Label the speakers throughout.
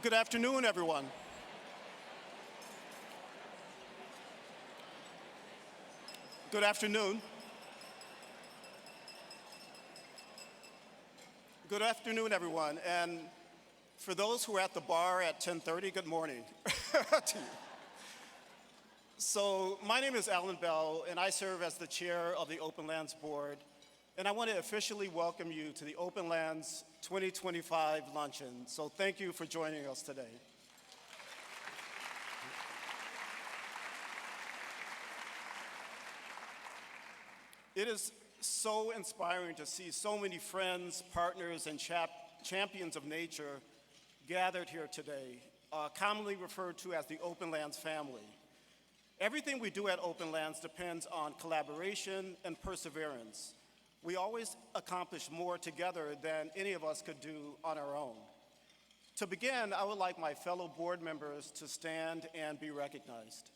Speaker 1: Good afternoon, everyone. Good afternoon. Good afternoon, everyone. And for those who are at the bar at 10:30, good morning to you. So my name is Alan Bell, and I serve as the chair of the Openlands Board. And I want to officially welcome you to the Openlands 2025 Luncheon. So thank you for joining us today. It is so inspiring to see so many friends, partners, and champions of nature gathered here today, commonly referred to as the Openlands family. Everything we do at Openlands depends on collaboration and perseverance. We always accomplish more together than any of us could do on our own. To begin, I would like my fellow board members to stand and be recognized.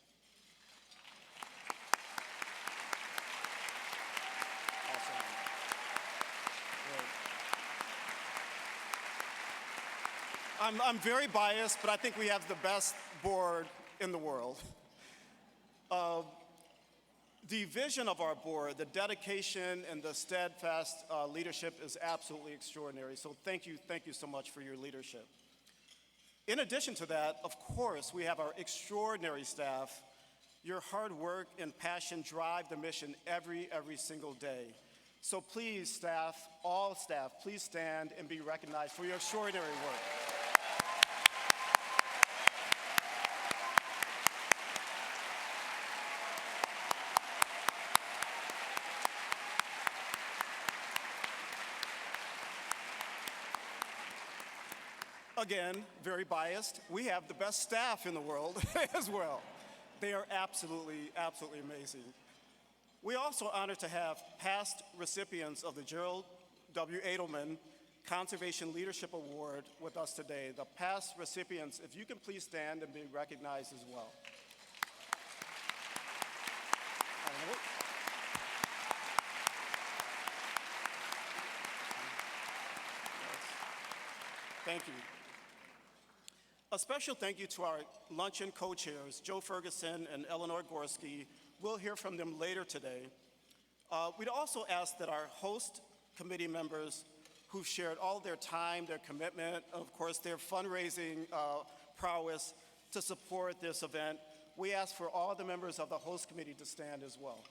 Speaker 1: Awesome. Great. I'm very biased, but I think we have the best board in the world. The vision of our board, the dedication and the steadfast leadership is absolutely extraordinary. So thank you so much for your leadership. In addition to that, of course, we have our extraordinary staff. Your hard work and passion drive the mission every single day. So please, staff, all staff, please stand and be recognized for your extraordinary work. Again, very biased, we have the best staff in the world as well. They are absolutely amazing. We are also honored to have past recipients of the Gerald W. Adelmann Conservation Leadership Award with us today. The past recipients, if you can please stand and be recognized as well. Thank you. A special thank you to our luncheon co-chairs, Joe Ferguson and Eleanor Gorski. We'll hear from them later today. We'd also ask that our host committee members who've shared all their time, their commitment, of course, their fundraising prowess to support this event, we ask for all the members of the host committee to stand as well.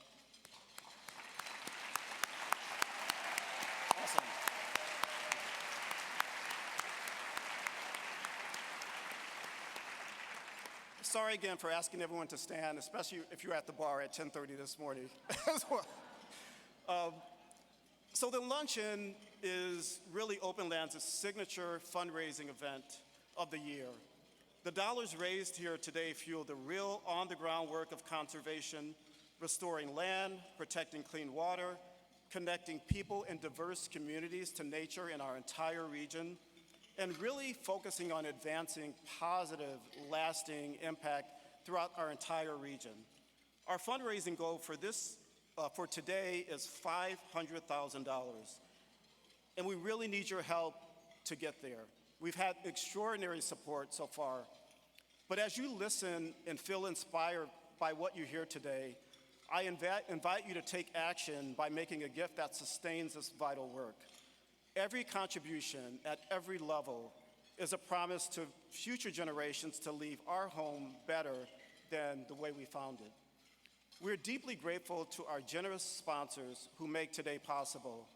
Speaker 1: Awesome. Sorry again for asking everyone to stand, especially if you're at the bar at 10:30 this morning as well. So the luncheon is really Openlands' signature fundraising event of the year. The dollars raised here today fuel the real on-the-ground work of conservation, restoring land, protecting clean water, connecting people in diverse communities to nature in our entire region, and really focusing on advancing positive, lasting impact throughout our entire region. Our fundraising goal for today is $500,000, and we really need your help to get there. We've had extraordinary support so far, but as you listen and feel inspired by what you hear today, I invite you to take action by making a gift that sustains this vital work. Every contribution at every level is a promise to future generations to leave our home better than the way we found it. We're deeply grateful to our generous sponsors who make today possible,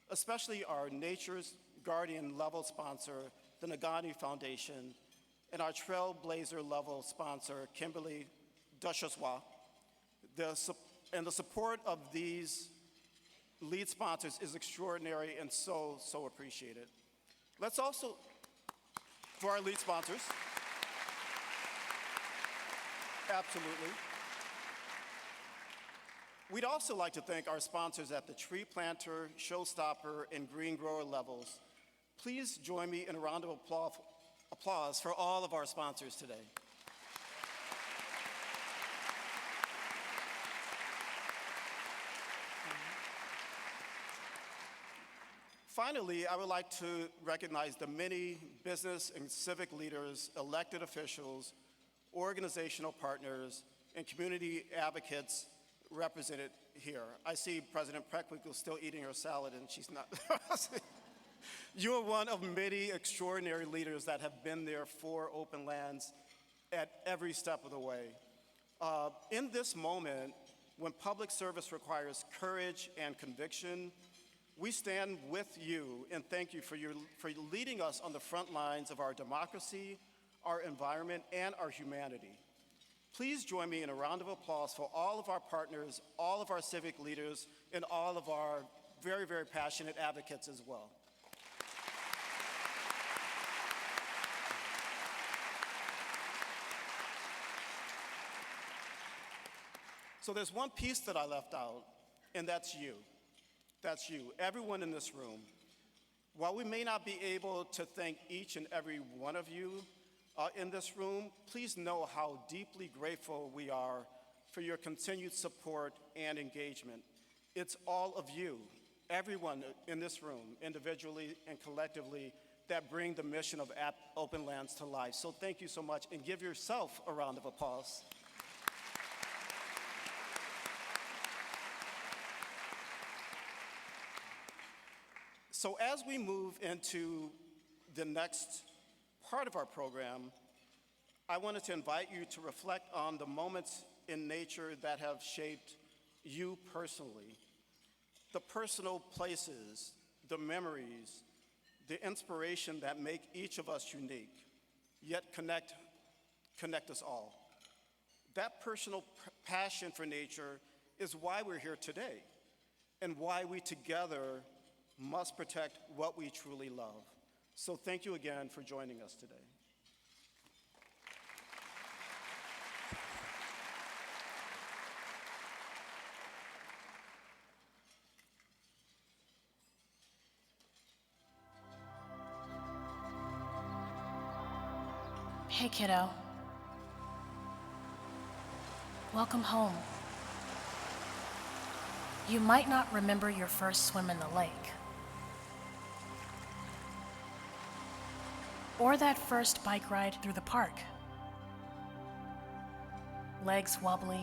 Speaker 1: especially our Nature's Guardian level sponsor, the Nagani Foundation, and our Trailblazer level sponsor, Kimberly Duchossois. And the support of these lead sponsors is extraordinary and so appreciated. Let's also, for our lead sponsors, absolutely. We'd also like to thank our sponsors at the Tree Planter, Showstopper, and Green Grower levels. Please join me in a round of applause for all of our sponsors today. Finally, I would like to recognize the many business and civic leaders, elected officials, organizational partners, and community advocates represented here. I see President Preckwinkle still eating her salad and she's not. You are one of many extraordinary leaders that have been there for Openlands at every step of the way. In this moment, when public service requires courage and conviction, we stand with you and thank you for leading us on the front lines of our democracy, our environment, and our humanity. Please join me in a round of applause for all of our partners, all of our civic leaders, and all of our very, very passionate advocates as well. So there's one piece that I left out, and that's you. That's you, everyone in this room. While we may not be able to thank each and every one of you in this room, please know how deeply grateful we are for your continued support and engagement. It's all of you, everyone in this room, individually and collectively, that bring the mission of Openlands to life. So thank you so much, and give yourself a round of applause. So as we move into the next part of our program, I wanted to invite you to reflect on the moments in nature that have shaped you personally, the personal places, the memories, the inspiration that make each of us unique, yet connect us all. That personal passion for nature is why we're here today, and why we together must protect what we truly love. So thank you again for joining us today.
Speaker 2: Hey, kiddo. Welcome home. You might not remember your first swim in the lake, or that first bike ride through the park. Legs wobbly,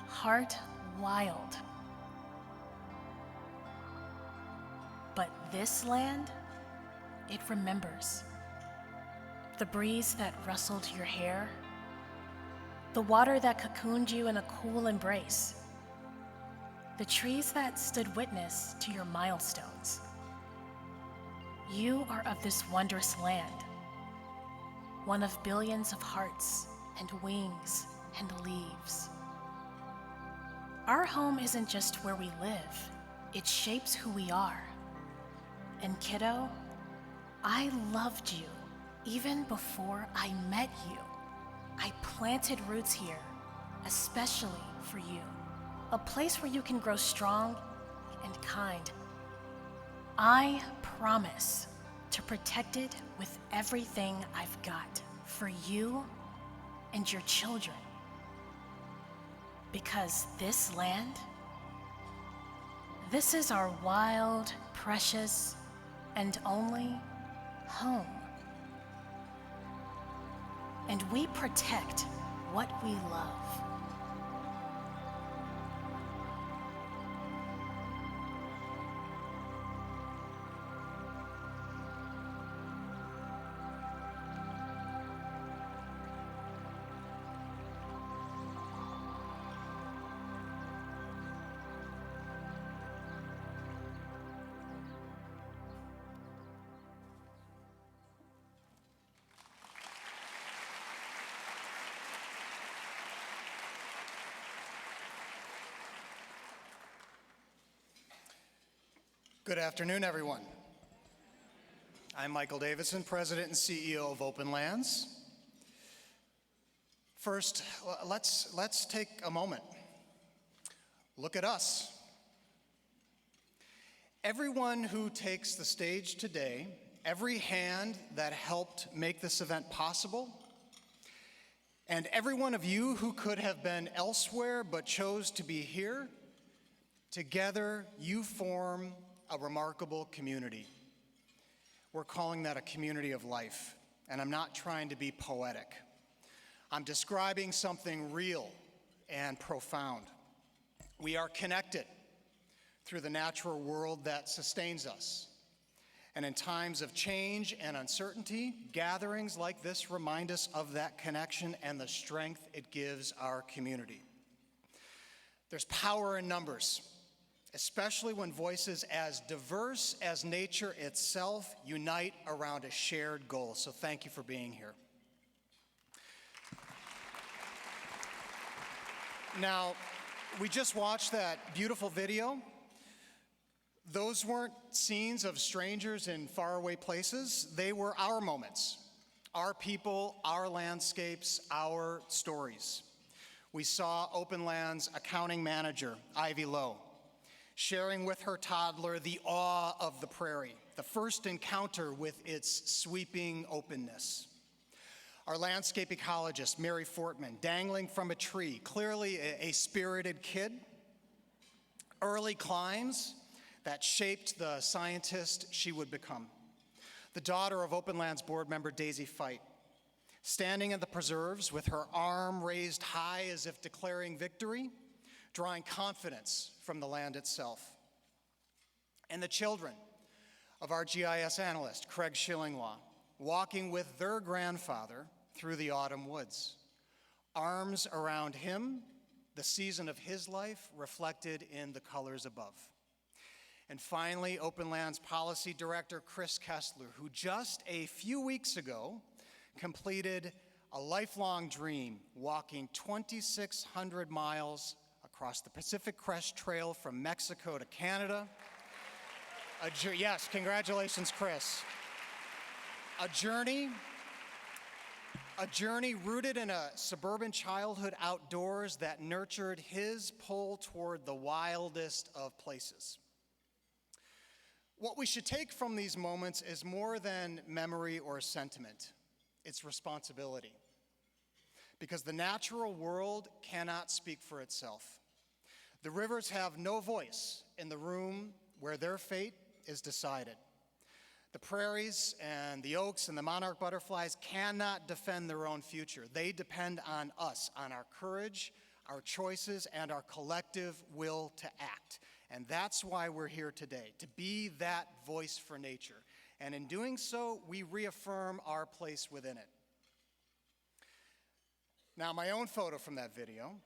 Speaker 2: heart wild. But this land, it remembers. The breeze that rustled your hair, the water that cocooned you in a cool embrace, the trees that stood witness to your milestones. You are of this wondrous land, one of billions of hearts and wings and leaves. Our home isn't just where we live, it shapes who we are. And kiddo, I loved you even before I met you. I planted roots here, especially for you, a place where you can grow strong and kind. I promise to protect it with everything I've got for you and your children. Because this land, this is our wild, precious, and only home. And we protect what we love.
Speaker 3: Good afternoon, everyone. I'm Michael Davidson, President and CEO of Openlands. First, let's take a moment. Look at us. Everyone who takes the stage today, every hand that helped make this event possible, and every one of you who could have been elsewhere but chose to be here, together you form a remarkable community. We're calling that a community of life, and I'm not trying to be poetic. I'm describing something real and profound. We are connected through the natural world that sustains us. And in times of change and uncertainty, gatherings like this remind us of that connection and the strength it gives our community. There's power in numbers, especially when voices as diverse as nature itself unite around a shared goal. So thank you for being here. Now, we just watched that beautiful video. Those weren't scenes of strangers in faraway places. They were our moments, our people, our landscapes, our stories. We saw Openlands accounting manager, Ivy Lowe, sharing with her toddler the awe of the prairie, the first encounter with its sweeping openness. Our landscape ecologist, Mary Fortman, dangling from a tree, clearly a spirited kid. Early climbs that shaped the scientist she would become. The daughter of Openlands board member Daisy Fite, standing in the preserves with her arm raised high as if declaring victory, drawing confidence from the land itself. And the children of our GIS analyst, Craig Schillinglaw, walking with their grandfather through the autumn woods. Arms around him, the season of his life reflected in the colors above. And finally, Openlands Policy Director Chris Kessler, who just a few weeks ago completed a lifelong dream, walking 2,600 miles across the Pacific Crest Trail from Mexico to Canada. Yes, congratulations, Chris. A journey rooted in a suburban childhood outdoors that nurtured his pull toward the wildest of places. What we should take from these moments is more than memory or sentiment. It's responsibility. Because the natural world cannot speak for itself. The rivers have no voice in the room where their fate is decided. The prairies and the oaks and the monarch butterflies cannot defend their own future. They depend on us, on our courage, our choices, and our collective will to act. And that's why we're here today, to be that voice for nature. And in doing so, we reaffirm our place within it. Now, my own photo from that video,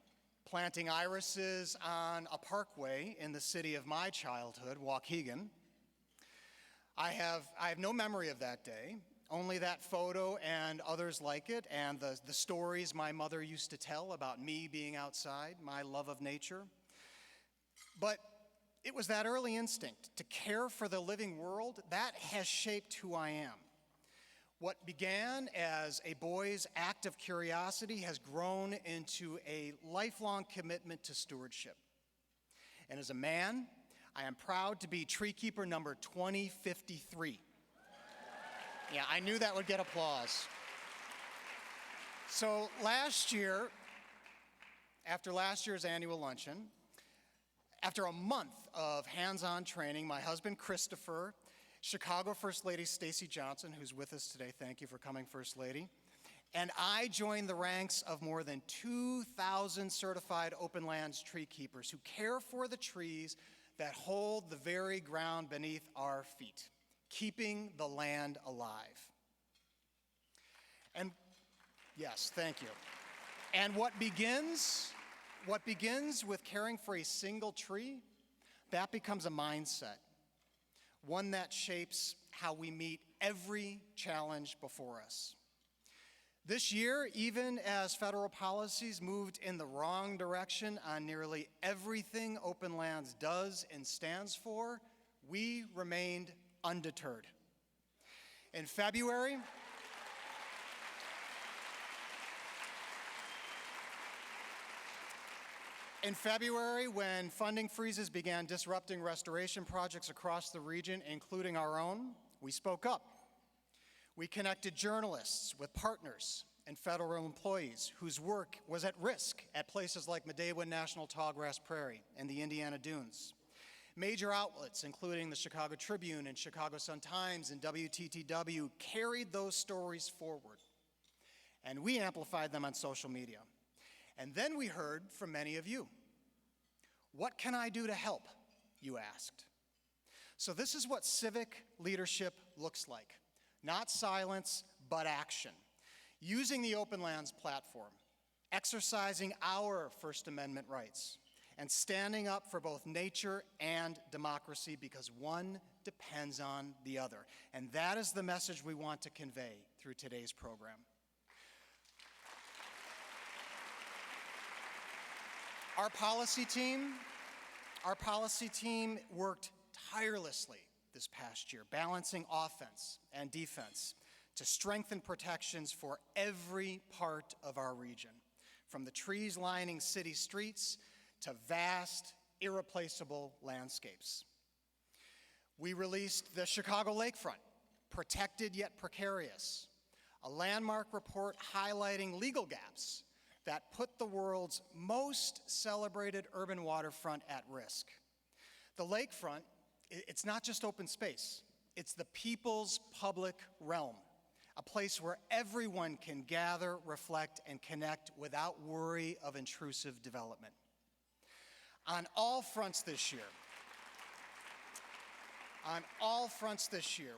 Speaker 3: planting irises on a parkway in the city of my childhood, Waukegan. I have no memory of that day, only that photo and others like it, and the stories my mother used to tell about me being outside, my love of nature. But it was that early instinct to care for the living world that has shaped who I am. What began as a boy's act of curiosity has grown into a lifelong commitment to stewardship. And as a man, I am proud to be tree keeper number 2053. Yeah, I knew that would get applause. So last year, after last year's annual luncheon, after a month of hands-on training, my husband Christopher, Chicago First Lady Stacey Johnson, who's with us today, thank you for coming, First Lady, and I joined the ranks of more than 2,000 certified Openlands tree keepers who care for the trees that hold the very ground beneath our feet, keeping the land alive. And yes, thank you. And what begins with caring for a single tree, that becomes a mindset, one that shapes how we meet every challenge before us. This year, even as federal policies moved in the wrong direction on nearly everything Openlands does and stands for, we remained undeterred. In February, when funding freezes began disrupting restoration projects across the region, including our own, we spoke up. We connected journalists with partners and federal employees whose work was at risk at places like Medewa National Tallgrass Prairie and the Indiana Dunes. Major outlets, including the Chicago Tribune and Chicago Sun-Times and WTTW, carried those stories forward, and we amplified them on social media. And then we heard from many of you. What can I do to help, you asked. So this is what civic leadership looks like. Not silence, but action. Using the Openlands platform, exercising our First Amendment rights, and standing up for both nature and democracy because one depends on the other. And that is the message we want to convey through today's program. Our policy team worked tirelessly this past year, balancing offense and defense to strengthen protections for every part of our region, from the trees lining city streets to vast, irreplaceable landscapes. We released the Chicago Lakefront, Protected Yet Precarious, a landmark report highlighting legal gaps that put the world's most celebrated urban waterfront at risk. The lakefront, it's not just open space, it's the people's public realm, a place where everyone can gather, reflect, and connect without worry of intrusive development. On all fronts this year,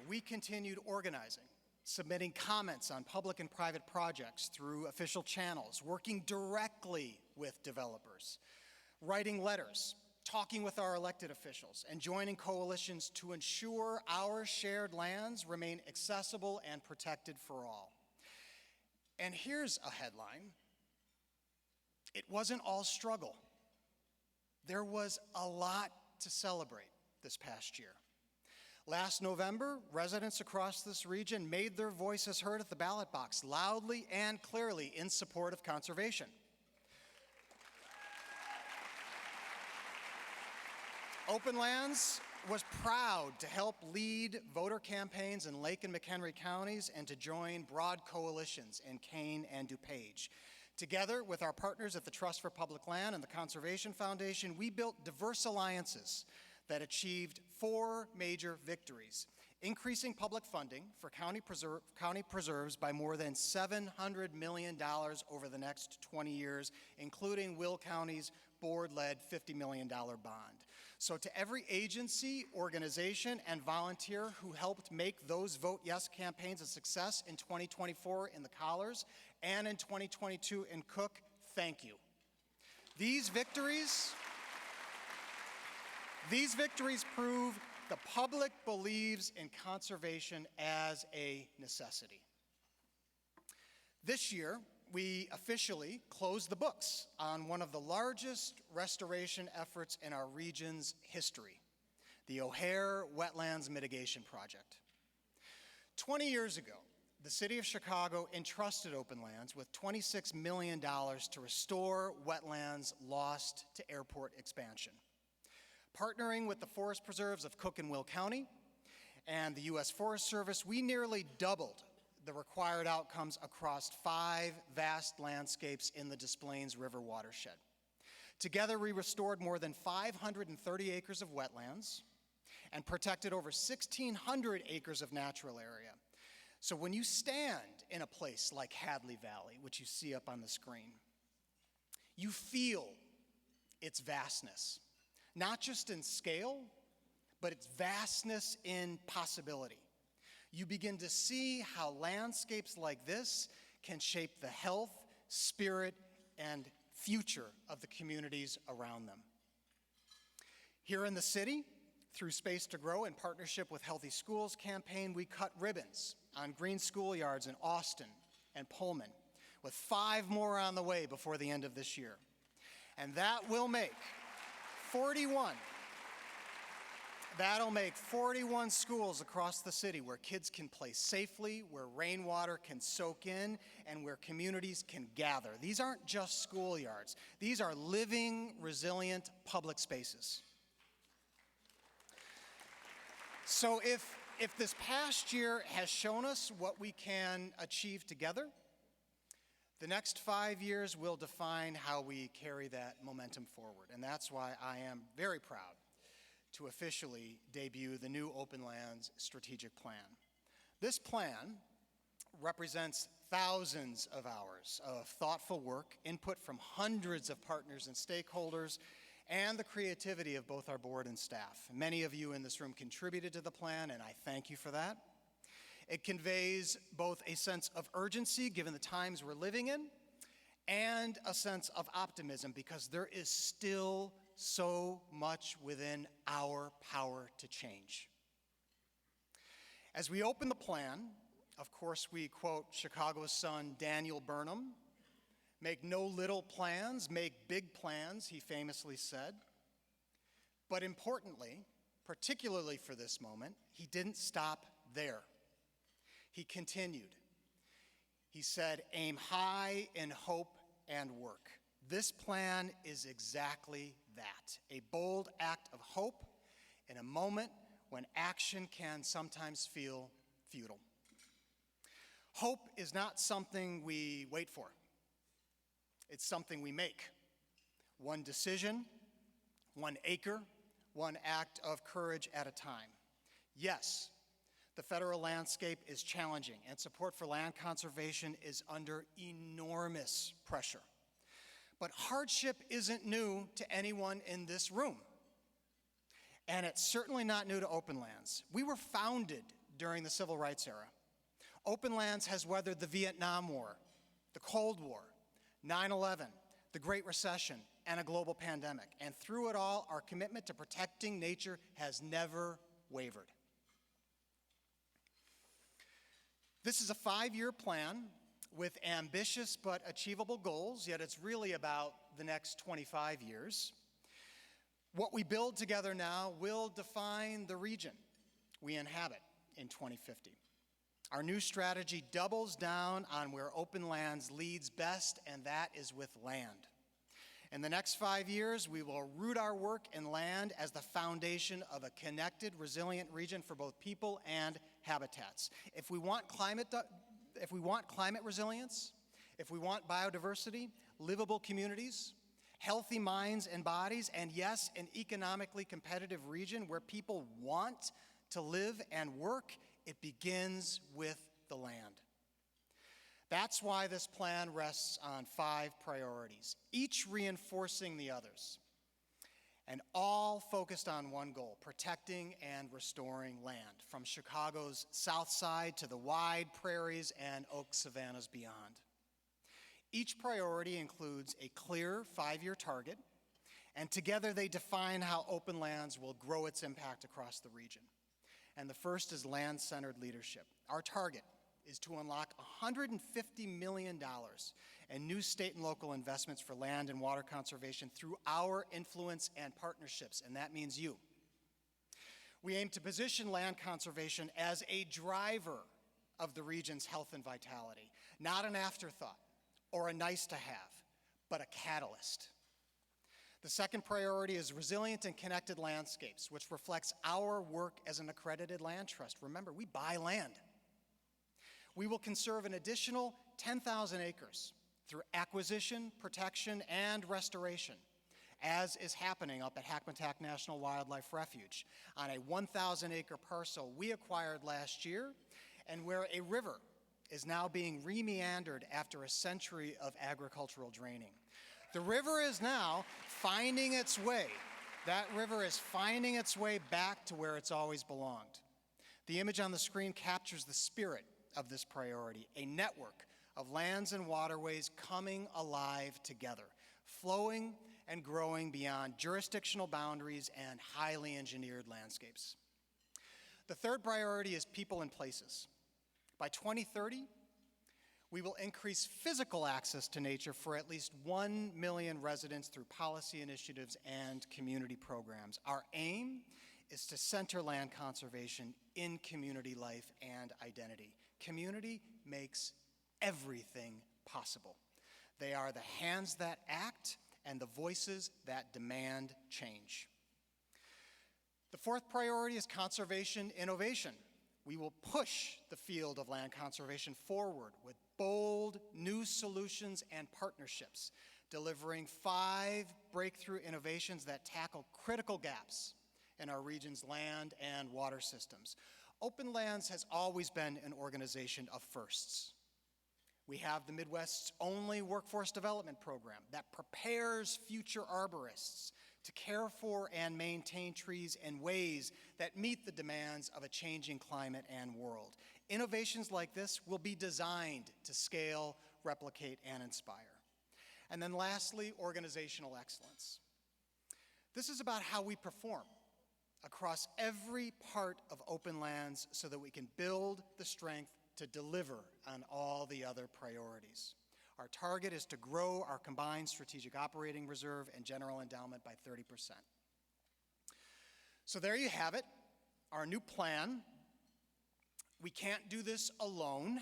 Speaker 3: we continued organizing, submitting comments on public and private projects through official channels, working directly with developers, writing letters, talking with our elected officials, and joining coalitions to ensure our shared lands remain accessible and protected for all. And here's a headline. It wasn't all struggle. There was a lot to celebrate this past year. Last November, residents across this region made their voices heard at the ballot box, loudly and clearly in support of conservation. Openlands was proud to help lead voter campaigns in Lake and McHenry counties and to join broad coalitions in Kane and DuPage. Together with our partners at the Trust for Public Land and the Conservation Foundation, we built diverse alliances that achieved 4 major victories, increasing public funding for county preserves by more than $700 million over the next 20 years, including Will County's board-led $50 million bond. So to every agency, organization, and volunteer who helped make those Vote Yes campaigns a success in 2024 in the Collars and in 2022 in Cook, thank you. These victories prove the public believes in conservation as a necessity. This year, we officially closed the books on one of the largest restoration efforts in our region's history, the O'Hare Wetlands Mitigation Project. 20 years ago, the city of Chicago entrusted Openlands with $26 million to restore wetlands lost to airport expansion. Partnering with the forest preserves of Cook and Will County and the U.S. Forest Service, we nearly doubled the required outcomes across 5 vast landscapes in the Des Plaines River watershed. Together, we restored more than 530 acres of wetlands and protected over 1,600 acres of natural area. So when you stand in a place like Hadley Valley, which you see up on the screen, you feel its vastness, not just in scale, but its vastness in possibility. You begin to see how landscapes like this can shape the health, spirit, and future of the communities around them. Here in the city, through Space to Grow in partnership with Healthy Schools campaign, we cut ribbons on green schoolyards in Austin and Pullman, with 5 more on the way before the end of this year. And that'll make 41 schools across the city where kids can play safely, where rainwater can soak in, and where communities can gather. These aren't just schoolyards. These are living, resilient public spaces. So if this past year has shown us what we can achieve together, the next 5 years will define how we carry that momentum forward. And that's why I am very proud to officially debut the new Openlands Strategic Plan. This plan represents thousands of hours of thoughtful work, input from hundreds of partners and stakeholders, and the creativity of both our board and staff. Many of you in this room contributed to the plan, and I thank you for that. It conveys both a sense of urgency, given the times we're living in, and a sense of optimism, because there is still so much within our power to change. As we open the plan, of course, we quote Chicago's son, Daniel Burnham, "Make no little plans, make big plans," he famously said. But importantly, particularly for this moment, he didn't stop there. He continued. He said, "Aim high in hope and work." This plan is exactly that, a bold act of hope in a moment when action can sometimes feel futile. Hope is not something we wait for. It's something we make. One decision, one acre, one act of courage at a time. Yes, the federal landscape is challenging, and support for land conservation is under enormous pressure. But hardship isn't new to anyone in this room. And it's certainly not new to Openlands. We were founded during the Civil Rights era. Openlands has weathered the Vietnam War, the Cold War, 9/11, the Great Recession, and a global pandemic. And through it all, our commitment to protecting nature has never wavered. This is a 5-year plan with ambitious but achievable goals, yet it's really about the next 25 years. What we build together now will define the region we inhabit in 2050. Our new strategy doubles down on where Openlands leads best, and that is with land. In the next 5 years, we will root our work in land as the foundation of a connected, resilient region for both people and habitats. If we want climate resilience, if we want biodiversity, livable communities, healthy minds and bodies, and yes, an economically competitive region where people want to live and work, it begins with the land. That's why this plan rests on 5 priorities, each reinforcing the others, and all focused on one goal: protecting and restoring land, from Chicago's South Side to the wide prairies and oak savannas beyond. Each priority includes a clear 5-year target, and together they define how Openlands will grow its impact across the region. And the first is land-centered leadership. Our target is to unlock $150 million in new state and local investments for land and water conservation through our influence and partnerships, and that means you. We aim to position land conservation as a driver of the region's health and vitality, not an afterthought or a nice-to-have, but a catalyst. The second priority is resilient and connected landscapes, which reflects our work as an accredited land trust. Remember, we buy land. We will conserve an additional 10,000 acres through acquisition, protection, and restoration, as is happening up at Hackmatack National Wildlife Refuge on a 1,000-acre parcel we acquired last year, and where a river is now being remeandered after a century of agricultural draining. The river is now finding its way. That river is finding its way back to where it's always belonged. The image on the screen captures the spirit of this priority, a network of lands and waterways coming alive together, flowing and growing beyond jurisdictional boundaries and highly engineered landscapes. The third priority is people and places. By 2030, we will increase physical access to nature for at least 1 million residents through policy initiatives and community programs. Our aim is to center land conservation in community life and identity. Community makes everything possible. They are the hands that act and the voices that demand change. The fourth priority is conservation innovation. We will push the field of land conservation forward with bold new solutions and partnerships, delivering 5 breakthrough innovations that tackle critical gaps in our region's land and water systems. Openlands has always been an organization of firsts. We have the Midwest's only workforce development program that prepares future arborists to care for and maintain trees in ways that meet the demands of a changing climate and world. Innovations like this will be designed to scale, replicate, and inspire. And then lastly, organizational excellence. This is about how we perform across every part of Openlands so that we can build the strength to deliver on all the other priorities. Our target is to grow our combined strategic operating reserve and general endowment by 30%. So there you have it, our new plan. We can't do this alone.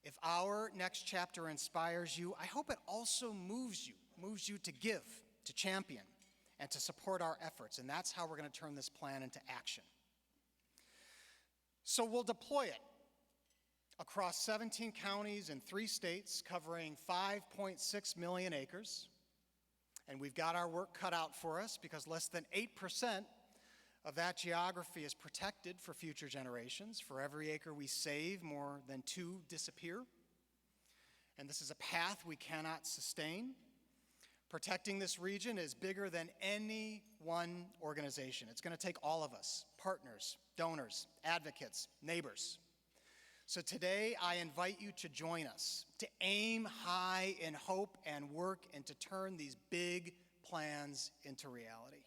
Speaker 3: If our next chapter inspires you, I hope it also moves you to give, to champion, and to support our efforts. And that's how we're going to turn this plan into action. So we'll deploy it across 17 counties and 3 states, covering 5.6 million acres. And we've got our work cut out for us because less than 8% of that geography is protected for future generations. For every acre we save, more than 2 disappear. And this is a path we cannot sustain. Protecting this region is bigger than any one organization. It's going to take all of us, partners, donors, advocates, neighbors. So today, I invite you to join us, to aim high in hope and work and to turn these big plans into reality.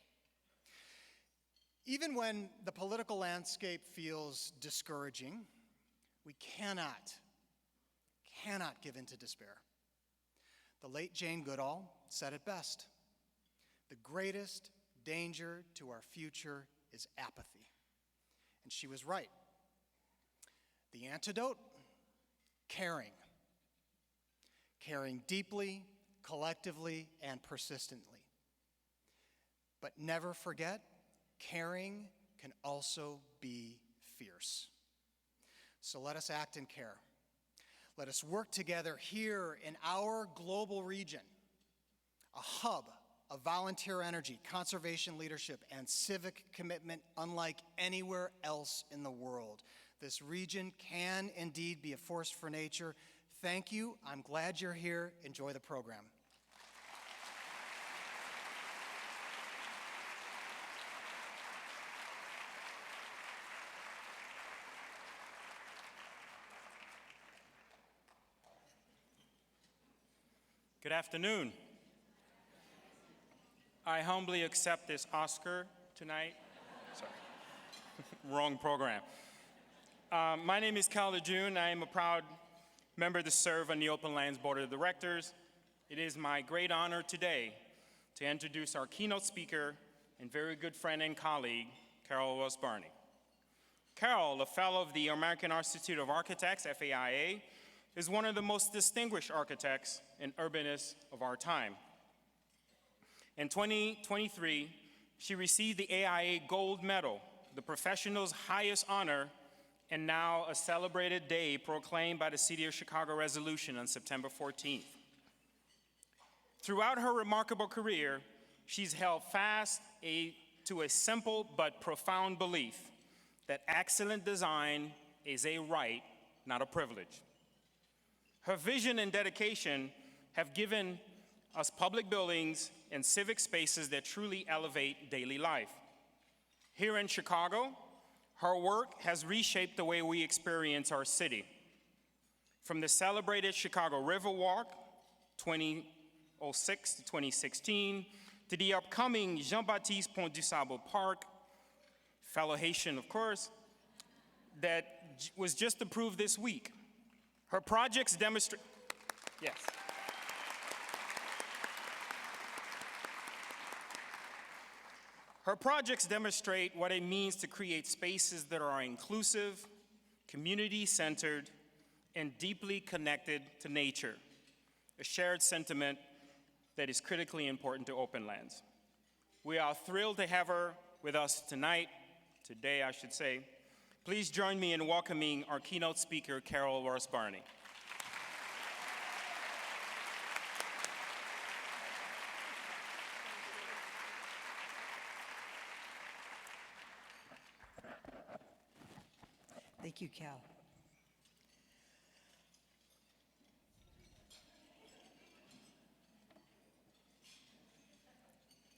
Speaker 3: Even when the political landscape feels discouraging, we cannot give in to despair. The late Jane Goodall said it best: the greatest danger to our future is apathy. And she was right. The antidote? Caring. Caring deeply, collectively, and persistently. But never forget, caring can also be fierce. So let us act in care. Let us work together here in our global region, a hub of volunteer energy, conservation leadership, and civic commitment unlike anywhere else in the world. This region can indeed be a force for nature. Thank you. I'm glad you're here. Enjoy the program.
Speaker 4: Good afternoon. I humbly accept this Oscar tonight. Sorry, wrong program. My name is Cal Lejeune. I am a proud member to serve on the Openlands Board of Directors. It is my great honor today to introduce our keynote speaker and very good friend and colleague, Ross Barney. Carol, a fellow of the American Institute of Architects, FAIA, is one of the most distinguished architects and urbanists of our time. In 2023, she received the AIA Gold Medal, the professional's highest honor, and now a celebrated day proclaimed by the City of Chicago resolution on September 14th. Throughout her remarkable career, she's held fast to a simple but profound belief that excellent design is a right, not a privilege. Her vision and dedication have given us public buildings and civic spaces that truly elevate daily life. Here in Chicago, her work has reshaped the way we experience our city. From the celebrated Chicago Riverwalk, 2006 to 2016, to the upcoming Jean-Baptiste Pont du Sable Park, fellow Haitian, of course, that was just approved this week. Her projects demonstrate, yes. Her projects demonstrate what it means to create spaces that are inclusive, community-centered, and deeply connected to nature, a shared sentiment that is critically important to Openlands. We are thrilled to have her with us today, I should say. Please join me in welcoming our keynote speaker, Ross Barney.
Speaker 5: Thank you, Cal.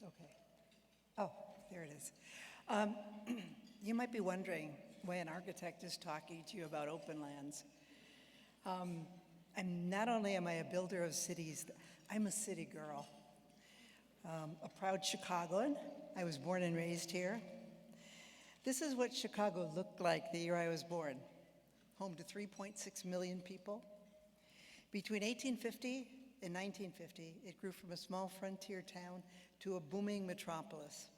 Speaker 5: Okay. Oh, there it is. You might be wondering why an architect is talking to you about open lands. Not only am I a builder of cities, I'm a city girl. A proud Chicagoan. I was born and raised here. This is what Chicago looked like the year I was born. Home to 3.6 million people. Between 1850 and 1950, it grew from a small frontier town to a booming metropolis,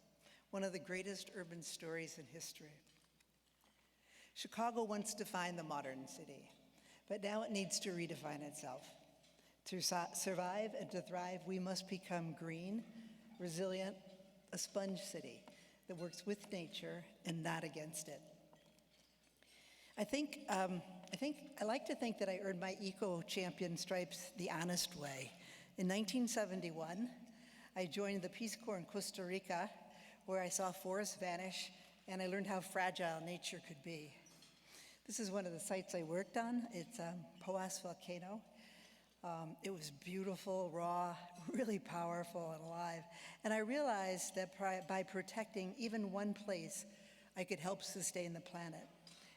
Speaker 5: one of the greatest urban stories in history. Chicago once defined the modern city, but now it needs to redefine itself. To survive and to thrive, we must become green, resilient, a sponge city that works with nature and not against it. I like to think that I earned my eco-champion stripes the honest way. In 1971, I joined the Peace Corps in Costa Rica, where I saw forests vanish, and I learned how fragile nature could be. This is one of the sites I worked on. It's Poas Volcano. It was beautiful, raw, really powerful and alive. And I realized that by protecting even one place, I could help sustain the planet.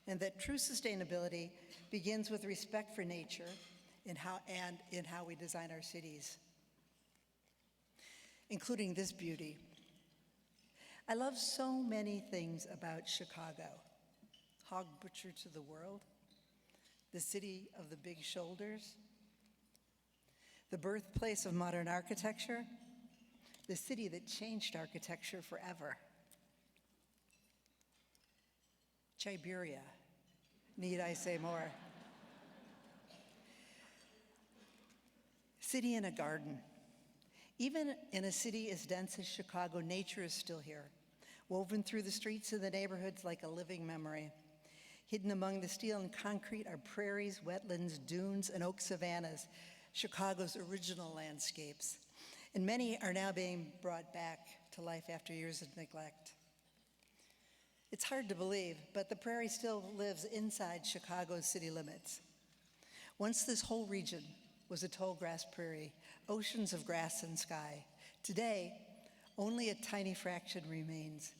Speaker 5: And that true sustainability begins with respect for nature and in how we design our cities, including this beauty. I love so many things about Chicago. Hog butcher to the world, the city of the big shoulders, the birthplace of modern architecture, the city that changed architecture forever. Chiberia, need I say more? City in a garden. Even in a city as dense as Chicago, nature is still here, woven through the streets of the neighborhoods like a living memory. Hidden among the steel and concrete are prairies, wetlands, dunes, and oak savannas, Chicago's original landscapes. And many are now being brought back to life after years of neglect. It's hard to believe, but the prairie still lives inside Chicago's city limits. Once this whole region was a tall grass prairie, oceans of grass and sky. Today, only a tiny fraction remains.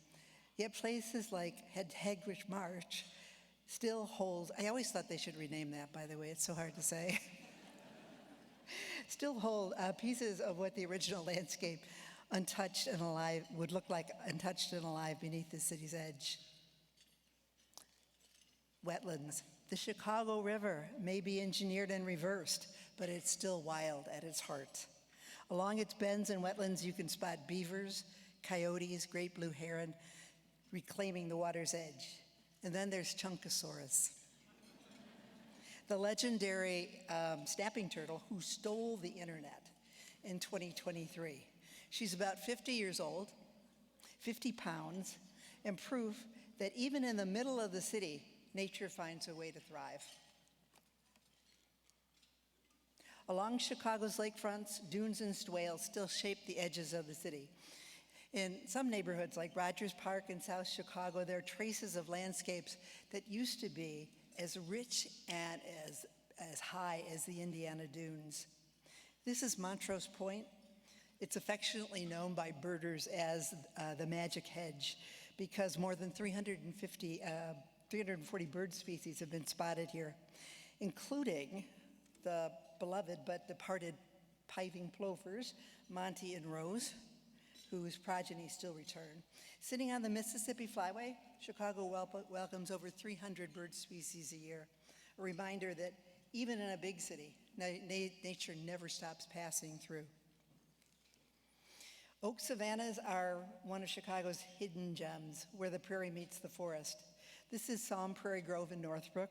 Speaker 5: Yet places like Hegrich Marsh still hold, I always thought they should rename that, by the way, it's so hard to say. Still hold pieces of what the original landscape untouched and alive would look like, untouched and alive beneath the city's edge. Wetlands. The Chicago River may be engineered and reversed, but it's still wild at its heart. Along its bends and wetlands, you can spot beavers, coyotes, great blue heron, reclaiming the water's edge. And then there's Chunkosaurus, the legendary snapping turtle who stole the internet in 2023. She's about 50 years old, 50 pounds, and proof that even in the middle of the city, nature finds a way to thrive. Along Chicago's lakefronts, dunes and swales still shape the edges of the city. In some neighborhoods like Rogers Park in South Chicago, there are traces of landscapes that used to be as rich and as high as the Indiana Dunes. This is Montrose Point. It's affectionately known by birders as the Magic Hedge because more than 340 bird species have been spotted here, including the beloved but departed piping plovers, Monty and Rose, whose progeny still return. Sitting on the Mississippi Flyway, Chicago welcomes over 300 bird species a year, a reminder that even in a big city, nature never stops passing through. Oak savannas are one of Chicago's hidden gems, where the prairie meets the forest. This is Psalm Prairie Grove in Northbrook.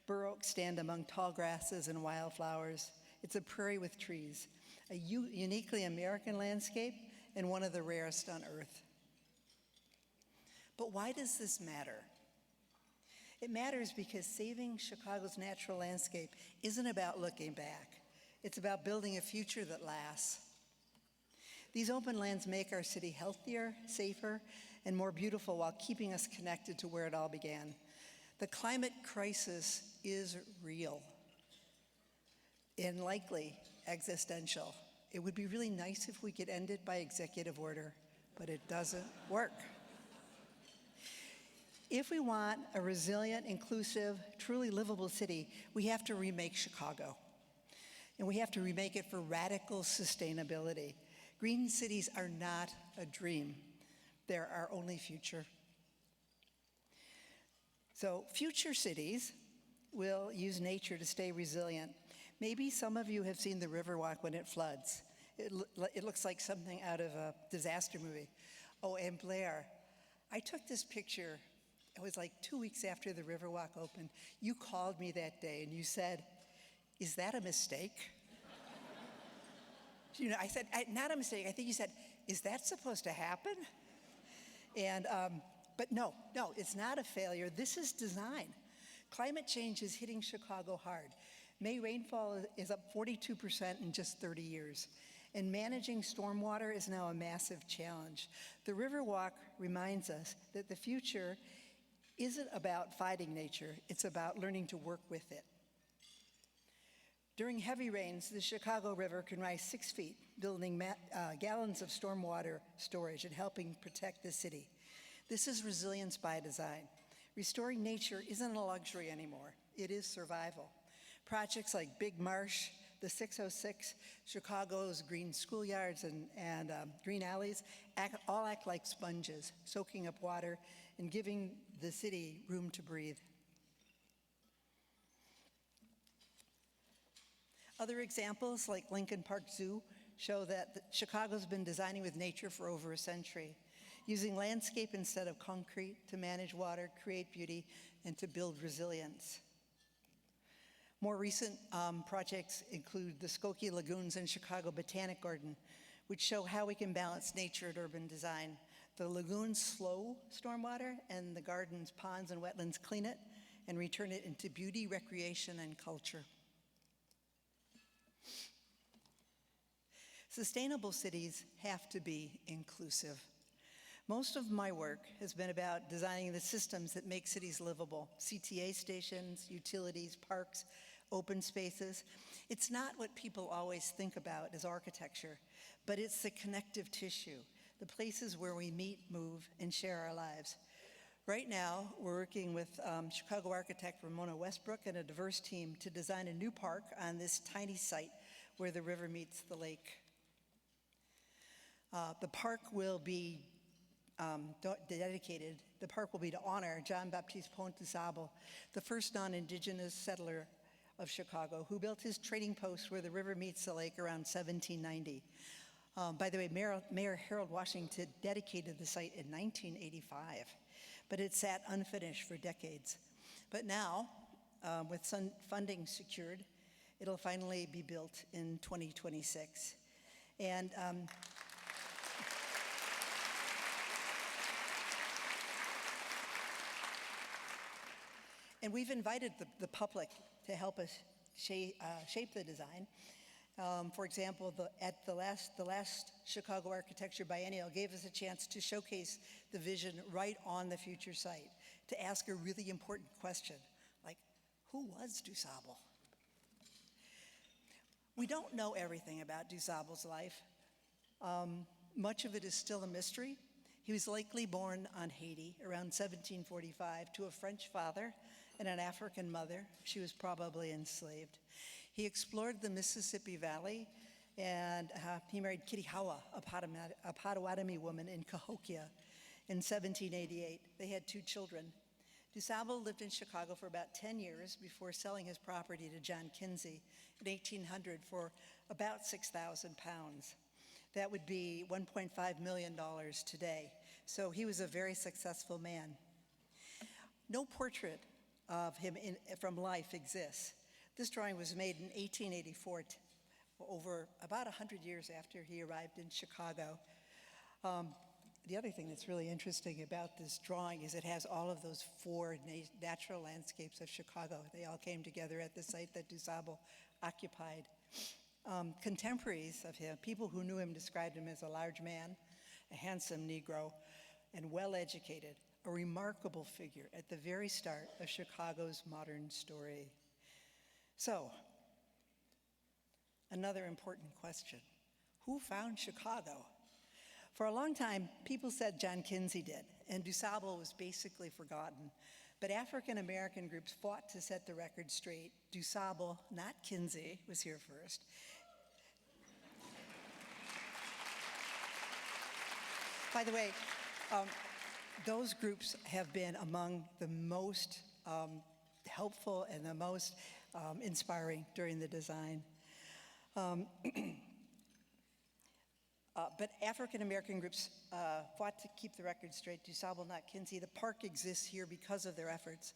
Speaker 5: Bur oaks stand among tall grasses and wildflowers. It's a prairie with trees, a uniquely American landscape and one of the rarest on earth. But why does this matter? It matters because saving Chicago's natural landscape isn't about looking back. It's about building a future that lasts. These open lands make our city healthier, safer, and more beautiful while keeping us connected to where it all began. The climate crisis is real and likely existential. It would be really nice if we could end it by executive order, but it doesn't work. If we want a resilient, inclusive, truly livable city, we have to remake Chicago. And we have to remake it for radical sustainability. Green cities are not a dream. They're our only future. So future cities will use nature to stay resilient. Maybe some of you have seen the Riverwalk when it floods. It looks like something out of a disaster movie. Oh, and Blair, I took this picture. It was like 2 weeks after the Riverwalk opened. You called me that day and you said, "Is that a mistake?" You know, I said, not a mistake. I think you said, "Is that supposed to happen?" And, but no, it's not a failure. This is design. Climate change is hitting Chicago hard. May rainfall is up 42% in just 30 years. And managing stormwater is now a massive challenge. The Riverwalk reminds us that the future isn't about fighting nature, it's about learning to work with it. During heavy rains, the Chicago River can rise 6 feet, building gallons of stormwater storage and helping protect the city. This is resilience by design. Restoring nature isn't a luxury anymore, it is survival. Projects like Big Marsh, the 606, Chicago's green schoolyards and green alleys all act like sponges, soaking up water and giving the city room to breathe. Other examples like Lincoln Park Zoo show that Chicago's been designing with nature for over a century, using landscape instead of concrete to manage water, create beauty, and to build resilience. More recent projects include the Skokie Lagoons and Chicago Botanic Garden, which show how we can balance nature and urban design. The lagoons slow stormwater, and the garden's ponds and wetlands clean it and return it into beauty, recreation, and culture. Sustainable cities have to be inclusive. Most of my work has been about designing the systems that make cities livable: CTA stations, utilities, parks, open spaces. It's not what people always think about as architecture, but it's the connective tissue, the places where we meet, move, and share our lives. Right now, we're working with Chicago architect Ramona Westbrook and a diverse team to design a new park on this tiny site where the river meets the lake. The park will be dedicated. The park will be to honor John Baptiste Pont du Sable, the first non-Indigenous settler of Chicago, who built his trading post where the river meets the lake around 1790. By the way, Mayor Harold Washington dedicated the site in 1985, but it sat unfinished for decades. But now, with some funding secured, it'll finally be built in 2026. And we've invited the public to help us shape the design. For example, the last Chicago Architecture Biennial gave us a chance to showcase the vision right on the future site, to ask a really important question, like, who was Du Sable? We don't know everything about Du Sable's life. Much of it is still a mystery. He was likely born on Haiti around 1745 to a French father and an African mother. She was probably enslaved. He explored the Mississippi Valley, and he married Kitty Hawa, a Potawatomi woman in Cahokia in 1788. They had 2 children. Du Sable lived in Chicago for about 10 years before selling his property to John Kinsey in 1800 for about 6,000 pounds. That would be $1.5 million today. So he was a very successful man. No portrait of him from life exists. This drawing was made in 1884, over about 100 years after he arrived in Chicago. The other thing that's really interesting about this drawing is it has all of those 4 natural landscapes of Chicago. They all came together at the site that Du Sable occupied. Contemporaries of him, people who knew him, described him as a large man, a handsome Negro, and well-educated, a remarkable figure at the very start of Chicago's modern story. So, another important question. Who found Chicago? For a long time, people said John Kinsey did, and DuSable was basically forgotten. But African American groups fought to set the record straight. DuSable, not Kinsey, was here first. By the way, those groups have been among the most helpful and the most inspiring during the design. But African American groups fought to keep the record straight. DuSable, not Kinsey. The park exists here because of their efforts.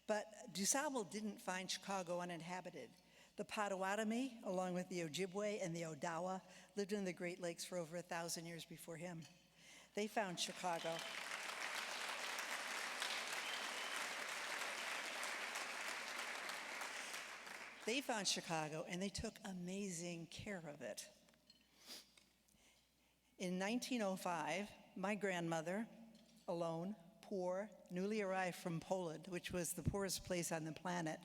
Speaker 5: But DuSable didn't find Chicago uninhabited. The Potawatomi, along with the Ojibwe and the Odawa, lived in the Great Lakes for over 1,000 years before him. They found Chicago. They found Chicago, and they took amazing care of it. In 1905, my grandmother, alone, poor, newly arrived from Poland, which was the poorest place on the planet,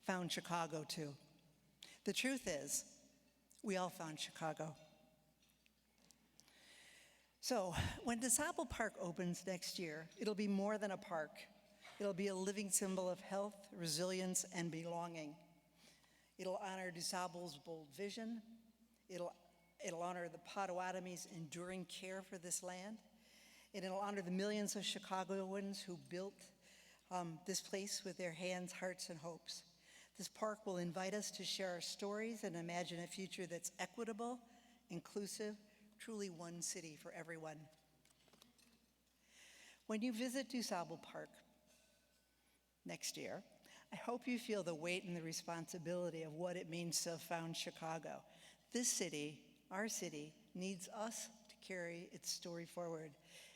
Speaker 5: found Chicago too. The truth is, we all found Chicago. So, when DuSable Park opens next year, it'll be more than a park. It'll be a living symbol of health, resilience, and belonging. It'll honor DuSable's bold vision. It'll honor the Potawatomi's enduring care for this land. And it'll honor the millions of Chicagoans who built this place with their hands, hearts, and hopes. This park will invite us to share our stories and imagine a future that's equitable, inclusive, truly one city for everyone. When you visit DuSable Park next year, I hope you feel the weight and the responsibility of what it means to have found Chicago. This city, our city, needs us to carry its story forward.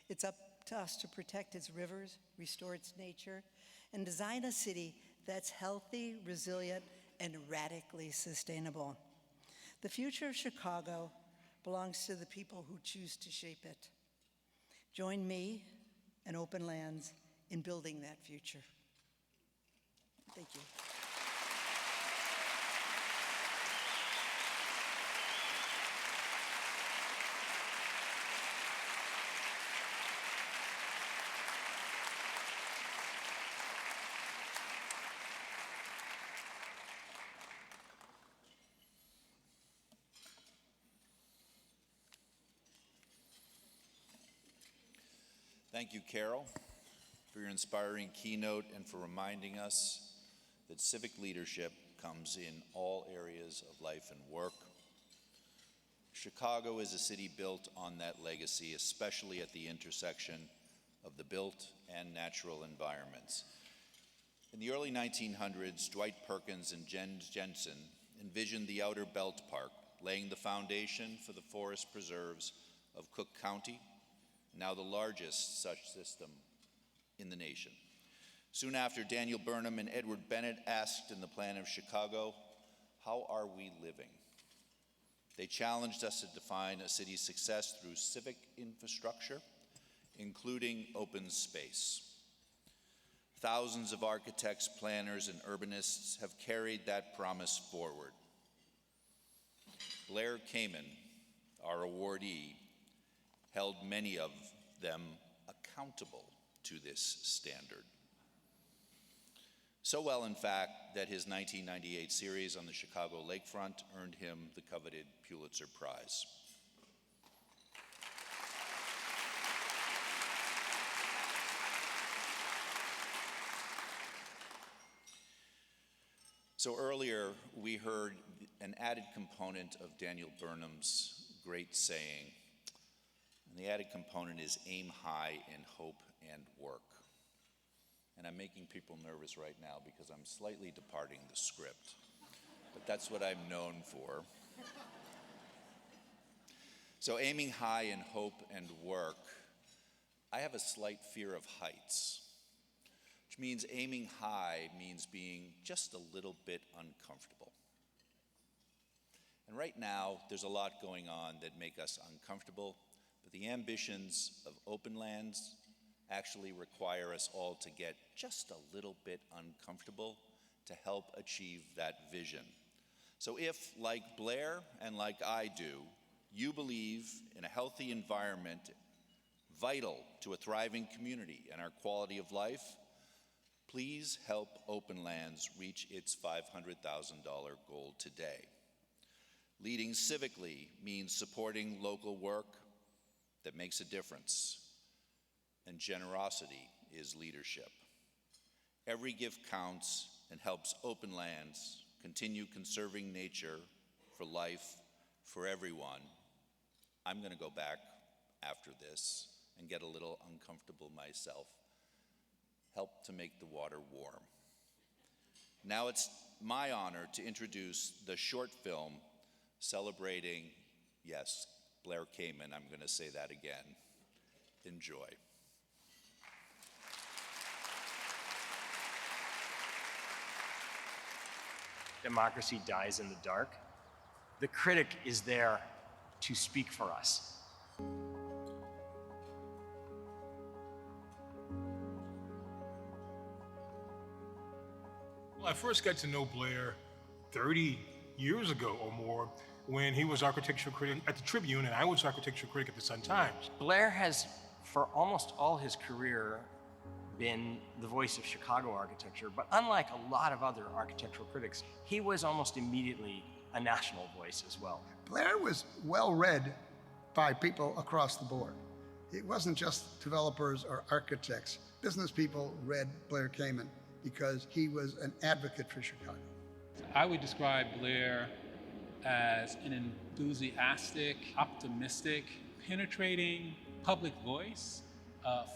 Speaker 5: It's up to us to protect its rivers, restore its nature, and design a city that's healthy, resilient, and radically sustainable. The future of Chicago belongs to the people who choose to shape it. Join me and Openlands in building that future. Thank you.
Speaker 6: Thank you, Carol, for your inspiring keynote and for reminding us that civic leadership comes in all areas of life and work. Chicago is a city built on that legacy, especially at the intersection of the built and natural environments. In the early 1900s, Dwight Perkins and Jen Jensen envisioned the Outer Belt Park, laying the foundation for the forest preserves of Cook County, now the largest such system in the nation. Soon after, Daniel Burnham and Edward Bennett asked in the Plan of Chicago, "How are we living?" They challenged us to define a city's success through civic infrastructure, including open space. Thousands of architects, planners, and urbanists have carried that promise forward. Blair Kamin, our awardee, held many of them accountable to this standard. So well, in fact, that his 1998 series on the Chicago lakefront earned him the coveted Pulitzer Prize. So earlier, we heard an added component of Daniel Burnham's great saying, and the added component is aim high in hope and work. And I'm making people nervous right now because I'm slightly departing the script, but that's what I'm known for. So aiming high in hope and work, I have a slight fear of heights, which means aiming high means being just a little bit uncomfortable. And right now, there's a lot going on that make us uncomfortable, but the ambitions of Openlands actually require us all to get just a little bit uncomfortable to help achieve that vision. So if, like Blair and like I do, you believe in a healthy environment vital to a thriving community and our quality of life, please help Openlands reach its $500,000 goal today. Leading civically means supporting local work that makes a difference, and generosity is leadership. Every gift counts and helps Openlands continue conserving nature for life, for everyone. I'm going to go back after this and get a little uncomfortable myself. Help to make the water warm. Now it's my honor to introduce the short film celebrating, yes, Blair Kamin. I'm going to say that again. Enjoy.
Speaker 7: Democracy dies in the dark. The critic is there to speak for us.
Speaker 8: Well, I first got to know Blair 30 years ago or more when he was architecture critic at the Tribune and I was architecture critic at the Sun-Times.
Speaker 7: Blair has, for almost all his career, been the voice of Chicago architecture, but unlike a lot of other architectural critics, he was almost immediately a national voice as well.
Speaker 9: Blair was well read by people across the board. It wasn't just developers or architects. Business people read Blair Kamin because he was an advocate for Chicago.
Speaker 10: I would describe Blair as an enthusiastic, optimistic, penetrating public voice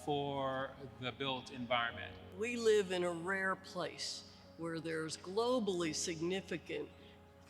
Speaker 10: for the built environment.
Speaker 11: We live in a rare place where there's globally significant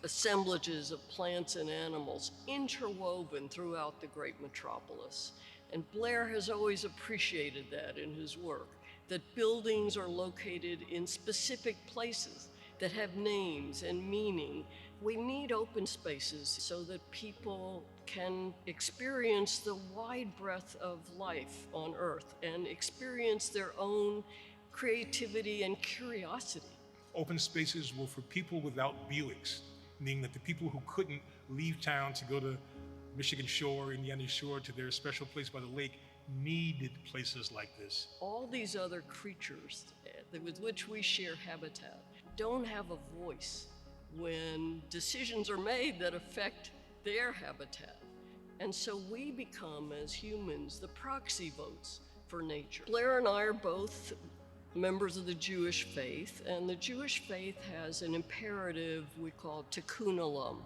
Speaker 11: assemblages of plants and animals interwoven throughout the great metropolis. And Blair has always appreciated that in his work, that buildings are located in specific places that have names and meaning. We need open spaces so that people can experience the wide breadth of life on Earth and experience their own creativity and curiosity.
Speaker 8: Open spaces were for people without Buicks, meaning that the people who couldn't leave town to go to Michigan Shore, Indiana Shore, to their special place by the lake, needed places like this.
Speaker 11: All these other creatures with which we share habitat don't have a voice when decisions are made that affect their habitat. And so we become, as humans, the proxy votes for nature. Blair and I are both members of the Jewish faith, and the Jewish faith has an imperative we call tikkun olam.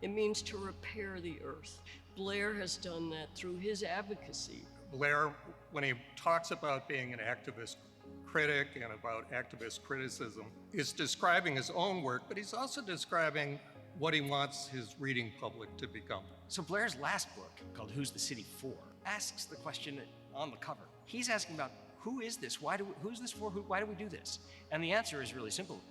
Speaker 11: It means to repair the earth. Blair has done that through his advocacy.
Speaker 12: Blair, when he talks about being an activist critic and about activist criticism, is describing his own work, but he's also describing what he wants his reading public to become.
Speaker 7: So Blair's last book, called Who's the City For?, asks the question on the cover. He's asking about, who is this? Who's this for? Why do we do this? And the answer is really simple,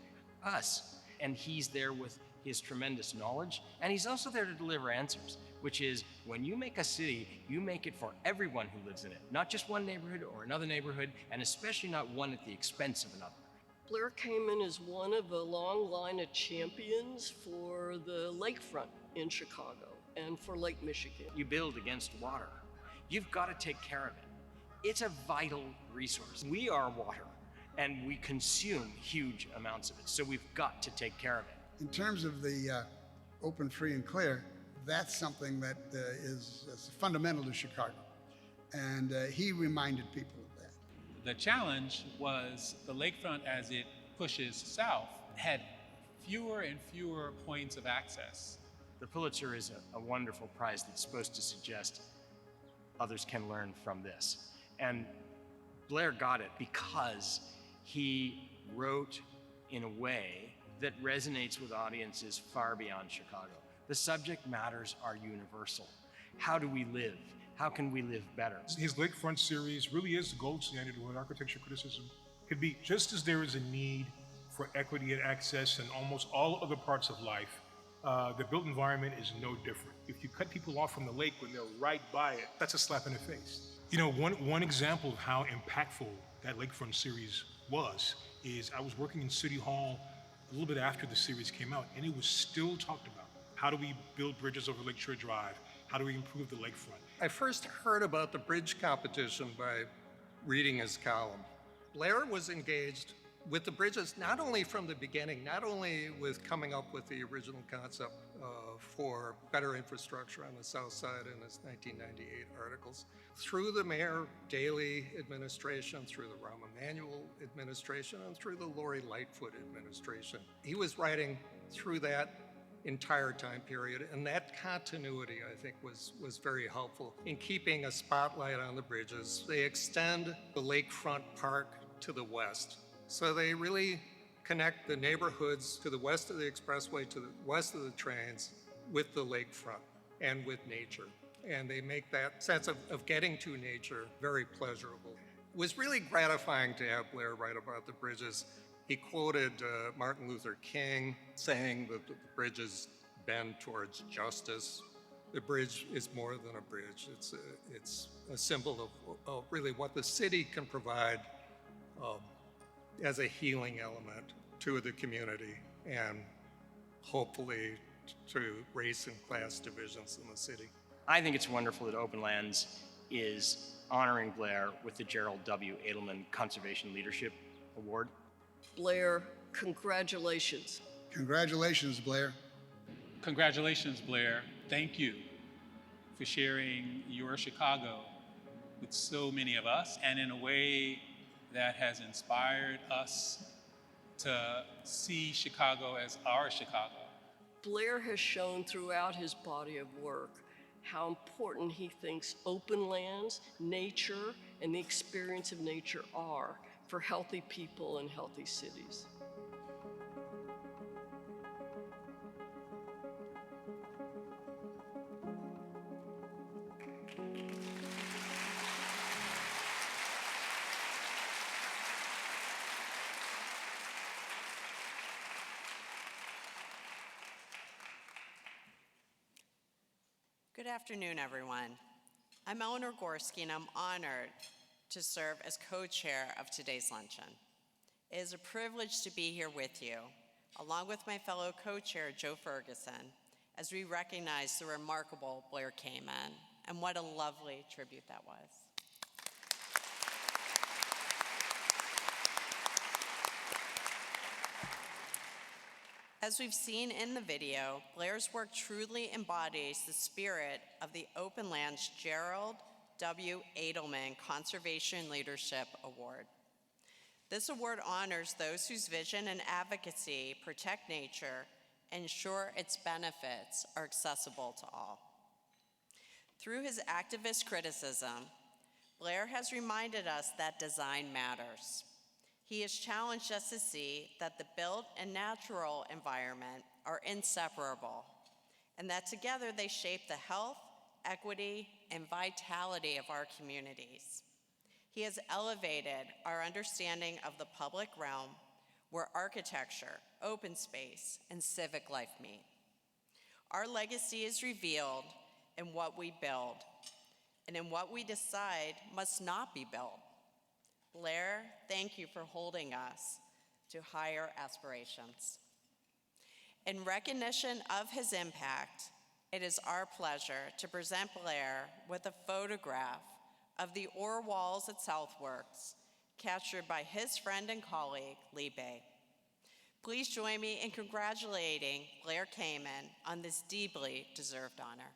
Speaker 7: us. And he's there with his tremendous knowledge, and he's also there to deliver answers, which is, when you make a city, you make it for everyone who lives in it, not just one neighborhood or another neighborhood, and especially not one at the expense of another.
Speaker 11: Blair Kamin is one of a long line of champions for the lakefront in Chicago and for Lake Michigan.
Speaker 7: You build against water. You've got to take care of it. It's a vital resource. We are water, and we consume huge amounts of it, so we've got to take care of it.
Speaker 9: In terms of the open, free, and clear, that's something that is fundamental to Chicago. And he reminded people of that.
Speaker 10: The challenge was the lakefront, as it pushes south, had fewer and fewer points of access.
Speaker 7: The Pulitzer is a wonderful prize that's supposed to suggest others can learn from this. And Blair got it because he wrote in a way that resonates with audiences far beyond Chicago. The subject matters are universal. How do we live? How can we live better?
Speaker 8: His Lakefront series really is the gold standard of what architecture criticism could be. Just as there is a need for equity and access in almost all other parts of life, the built environment is no different. If you cut people off from the lake when they're right by it, that's a slap in the face. You know, one example of how impactful that Lakefront series was is I was working in City Hall a little bit after the series came out, and it was still talked about. How do we build bridges over Lakeshore Drive? How do we improve the lakefront?
Speaker 12: I first heard about the bridge competition by reading his column. Blair was engaged with the bridges not only from the beginning, not only with coming up with the original concept for better infrastructure on the south side in his 1998 articles, through the Mayor Daley administration, through the Rahm Emanuel administration, and through the Lori Lightfoot administration. He was writing through that entire time period, and that continuity, I think, was very helpful in keeping a spotlight on the bridges. They extend the lakefront park to the west, so they really connect the neighborhoods to the west of the expressway, to the west of the trains, with the lakefront and with nature. And they make that sense of getting to nature very pleasurable. It was really gratifying to have Blair write about the bridges. He quoted Martin Luther King saying that the bridges bend towards justice. The bridge is more than a bridge. It's a symbol of really what the city can provide as a healing element to the community and hopefully to race and class divisions in the city.
Speaker 7: I think it's wonderful that Openlands is honoring Blair with the Gerald W. Adelmann Conservation Leadership Award.
Speaker 11: Blair, congratulations.
Speaker 9: Congratulations, Blair.
Speaker 10: Congratulations, Blair. Thank you for sharing your Chicago with so many of us and in a way that has inspired us to see Chicago as our Chicago.
Speaker 11: Blair has shown throughout his body of work how important he thinks open lands, nature, and the experience of nature are for healthy people and healthy cities.
Speaker 13: Good afternoon, everyone. I'm Eleanor Gorski, and I'm honored to serve as co-chair of today's luncheon. It is a privilege to be here with you, along with my fellow co-chair, Joe Ferguson, as we recognize the remarkable Blair Kamin, and what a lovely tribute that was. As we've seen in the video, Blair's work truly embodies the spirit of the Openlands Gerald W. Adelmann Conservation Leadership Award. This award honors those whose vision and advocacy protect nature and ensure its benefits are accessible to all. Through his activist criticism, Blair has reminded us that design matters. He has challenged us to see that the built and natural environment are inseparable, and that together they shape the health, equity, and vitality of our communities. He has elevated our understanding of the public realm where architecture, open space, and civic life meet. Our legacy is revealed in what we build and in what we decide must not be built. Blair, thank you for holding us to higher aspirations. In recognition of his impact, it is our pleasure to present Blair with a photograph of the ore walls at Southworks, captured by his friend and colleague, Lee Bay. Please join me in congratulating Blair Kamin on this deeply deserved honor.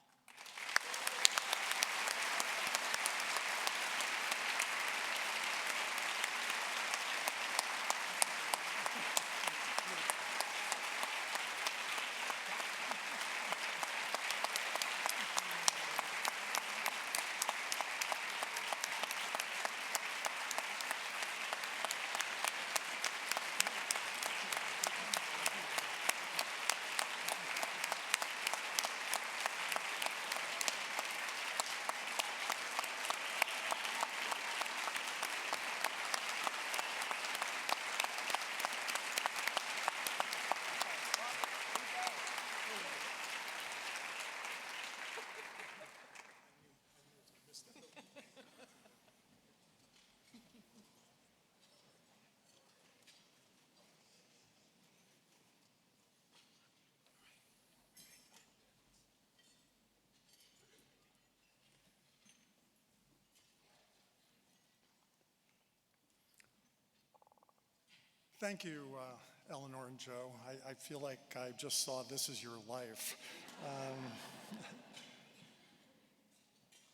Speaker 14: Thank you, Eleanor and Joe. I feel like I just saw This Is Your Life.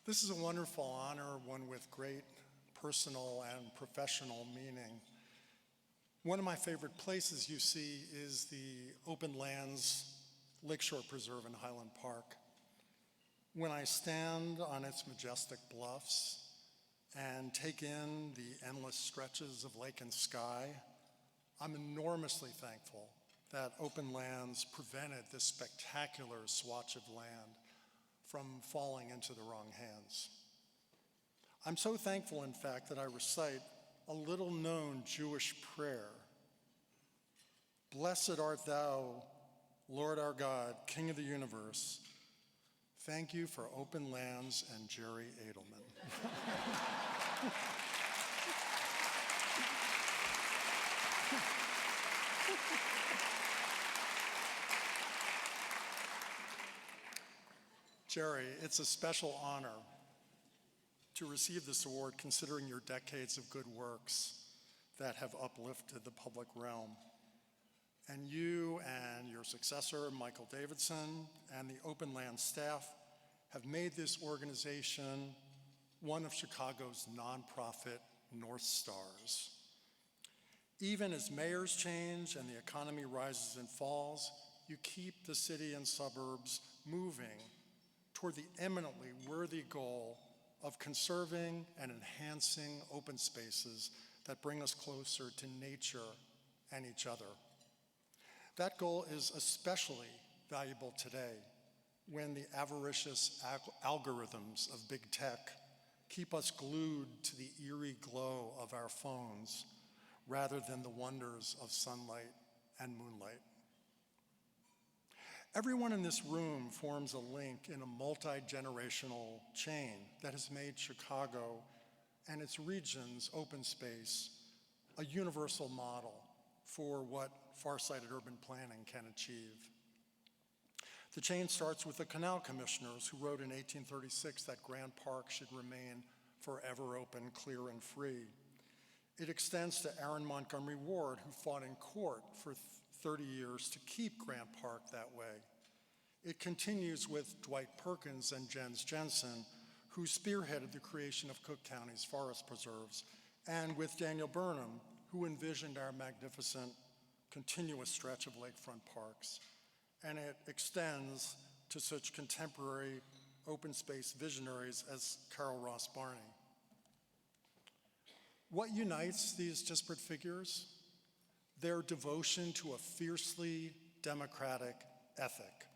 Speaker 14: This is a wonderful honor, one with great personal and professional meaning. One of my favorite places you see is the Openlands Lakeshore Preserve in Highland Park. When I stand on its majestic bluffs and take in the endless stretches of lake and sky, I'm enormously thankful that Openlands prevented this spectacular swatch of land from falling into the wrong hands. I'm so thankful, in fact, that I recite a little-known Jewish prayer. Blessed art thou, Lord our God, King of the universe. Thank you for Openlands and Jerry Adelmann. Jerry, it's a special honor to receive this award considering your decades of good works that have uplifted the public realm. And you and your successor, Michael Davidson, and the Openlands staff have made this organization one of Chicago's nonprofit North Stars. Even as mayors change and the economy rises and falls, you keep the city and suburbs moving toward the eminently worthy goal of conserving and enhancing open spaces that bring us closer to nature and each other. That goal is especially valuable today when the avaricious algorithms of big tech keep us glued to the eerie glow of our phones rather than the wonders of sunlight and moonlight. Everyone in this room forms a link in a multi-generational chain that has made Chicago and its region's open space a universal model for what far-sighted urban planning can achieve. The chain starts with the Canal Commissioners, who wrote in 1836 that Grant Park should remain forever open, clear, and free. It extends to Aaron Montgomery Ward, who fought in court for 30 years to keep Grant Park that way. It continues with Dwight Perkins and Jens Jensen, who spearheaded the creation of Cook County's forest preserves, and with Daniel Burnham, who envisioned our magnificent continuous stretch of lakefront parks. And it extends to such contemporary open space visionaries as Carol Ross Barney. What unites these disparate figures? Their devotion to a fiercely democratic ethic,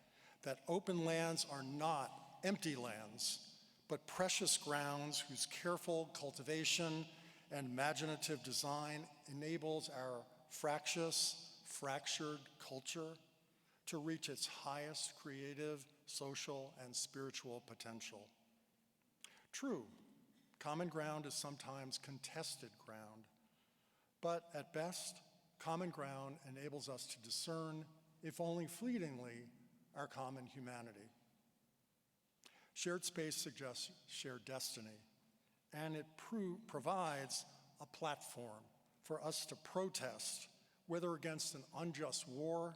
Speaker 14: that open lands are not empty lands, but precious grounds whose careful cultivation and imaginative design enables our fractured culture to reach its highest creative, social, and spiritual potential. True, common ground is sometimes contested ground, but at best, common ground enables us to discern, if only fleetingly, our common humanity. Shared space suggests shared destiny, and it provides a platform for us to protest, whether against an unjust war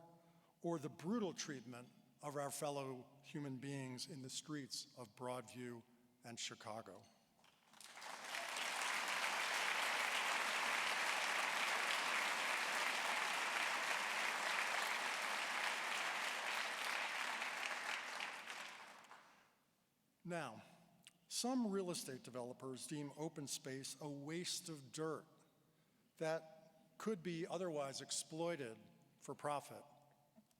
Speaker 14: or the brutal treatment of our fellow human beings in the streets of Broadview and Chicago. Now, some real estate developers deem open space a waste of dirt that could be otherwise exploited for profit.